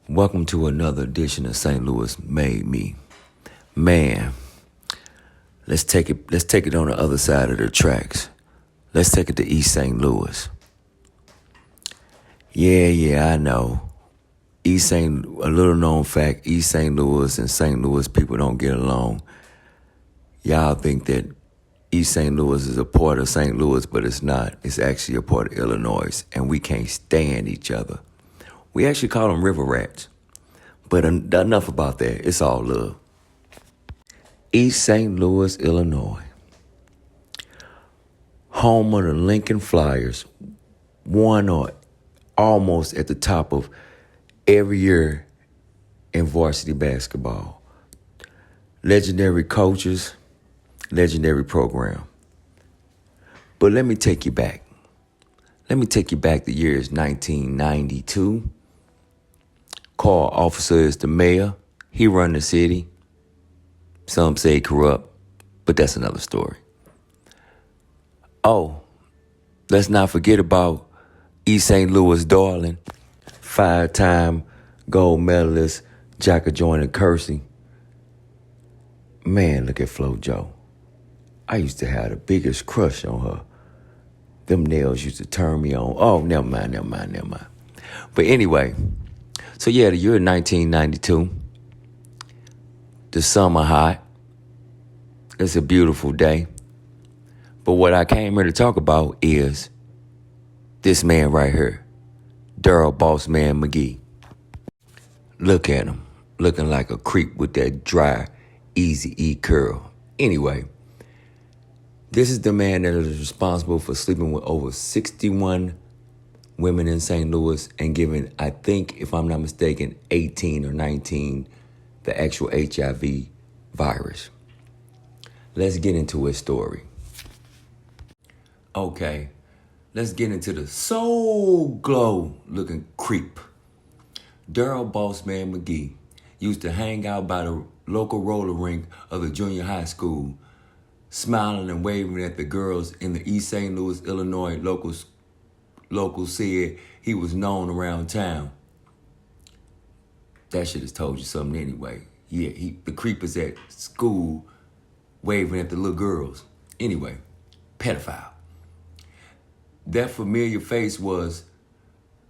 Welcome to another edition of St. Louis Made Me. Man, let's take it on the other side of the tracks. Let's take it to East St. Louis. Yeah, I know. A little known fact, East St. Louis and St. Louis people don't get along. Y'all think that East St. Louis is a part of St. Louis, but it's not. It's actually a part of Illinois, and we can't stand each other. We actually call them river rats. But enough about that. It's all love. East St. Louis, Illinois. Home of the Lincoln Flyers. One or almost at the top of every year in varsity basketball. Legendary coaches, legendary program. But let me take you back. Let me take you back. The year is 1992. Carl Officer is the mayor. He run the city. Some say corrupt, but that's another story. Oh, let's not forget about East St. Louis darling, 5-time gold medalist Jacka Joyner Kersey. Man, look at Flo Jo. I used to have the biggest crush on her. Them nails used to turn me on. Oh, never mind. But anyway, so yeah, the year 1992, the summer hot. It's a beautiful day. But what I came here to talk about is this man right here, Bossman McGee. Look at him, looking like a creep with that dry, Easy-E curl. Anyway, this is the man that is responsible for sleeping with over 61 women in St. Louis and giving, I think, if I'm not mistaken, 18 or 19 the actual HIV virus. Let's get into his story. Okay, let's get into the soul glow looking creep. Bossman McGee used to hang out by the local roller rink of the junior high school, smiling and waving at the girls in the East St. Louis, Illinois locals said he was known around town. That shit has told you something anyway. Yeah, the creep is at school waving at the little girls. Anyway, pedophile. That familiar face was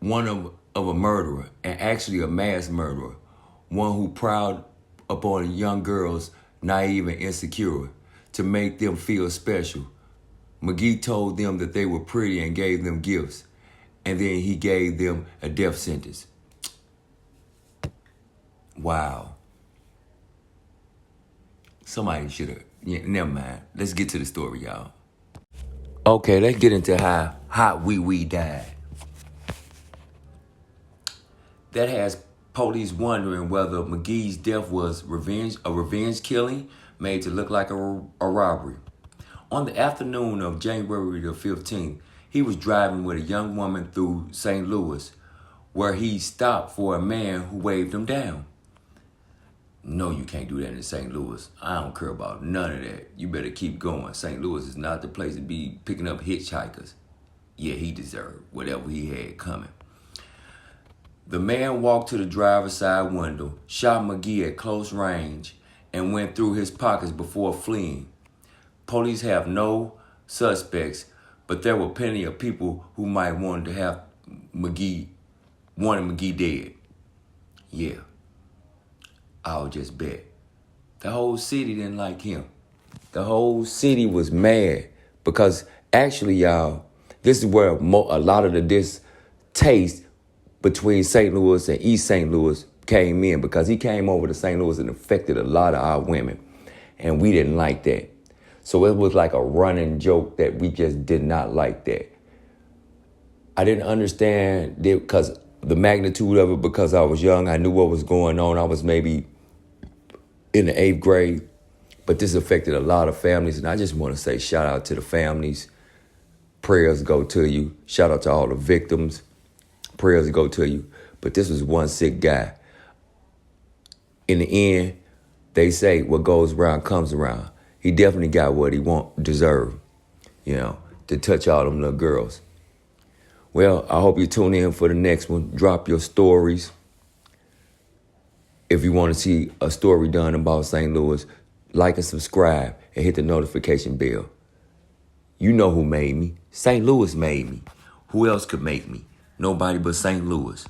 one of a murderer, and actually a mass murderer. One who prowled upon young girls, naive and insecure, to make them feel special. McGee told them that they were pretty and gave them gifts. And then he gave them a death sentence. Wow. Somebody should have. Yeah, never mind. Let's get to the story, y'all. Okay, let's get into how Hot Wee Wee died. That has police wondering whether McGee's death was a revenge killing made to look like a robbery. On the afternoon of January the 15th, he was driving with a young woman through St. Louis, where he stopped for a man who waved him down. No, you can't do that in St. Louis. I don't care about none of that. You better keep going. St. Louis is not the place to be picking up hitchhikers. Yeah, he deserved whatever he had coming. The man walked to the driver's side window, shot McGee at close range, and went through his pockets before fleeing. Police have no suspects, but there were plenty of people who might wanted McGee dead. Yeah, I'll just bet. The whole city didn't like him. The whole city was mad because actually, y'all, this is where a lot of the distaste between St. Louis and East St. Louis came in, because he came over to St. Louis and affected a lot of our women, and we didn't like that. So it was like a running joke that we just did not like that. I didn't understand it because the magnitude of it, because I was young. I knew what was going on. I was maybe in the 8th grade, but this affected a lot of families. And I just want to say shout out to the families. Prayers go to you. Shout out to all the victims. Prayers go to you. But this was one sick guy. In the end, they say what goes around comes around. He definitely got what he deserved, to touch all them little girls. Well, I hope you tune in for the next one. Drop your stories. If you want to see a story done about St. Louis, like and subscribe and hit the notification bell. You know who made me. St. Louis made me. Who else could make me? Nobody but St. Louis.